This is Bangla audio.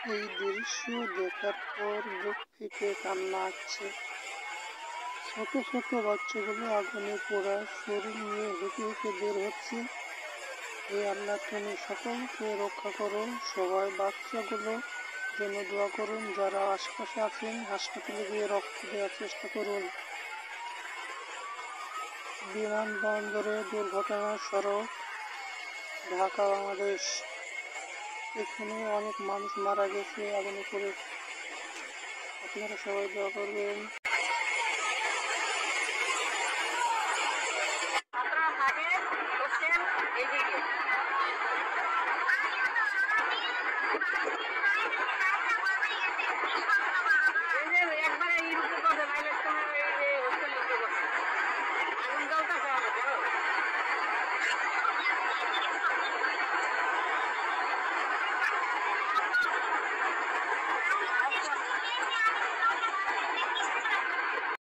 এই দৃশ্য দেখার পর বুক ফেটে কান্না আসছে। ছোট ছোট বাচ্চাগুলো আগুনে পোড়া শরীর নিয়ে হেঁটে হেঁটে বের হচ্ছে। হে আল্লাহ, তুমি সকলকে রক্ষা করো। সবাই বাচ্চাগুলো জন্য দোয়া করুন। যারা আশপাশে আছেন হাসপাতালে গিয়ে রক্ত দেওয়ার চেষ্টা করুন। বিমানবন্দরে দুর্ঘটনা, সড়ক, ঢাকা বাংলাদেশ। এখানে অনেক মানুষ মারা গেছে আগুনে পড়ে। আপনারা সবাই দোয়া করবেন। আপনারা থাকেন হচ্ছেন এইদিকে। একবারে এই রূপে কথা নাইলে তোমার এই যে হোস্টেল রূপে কথা আগুন জ্বলতেছে আমাদের জানো।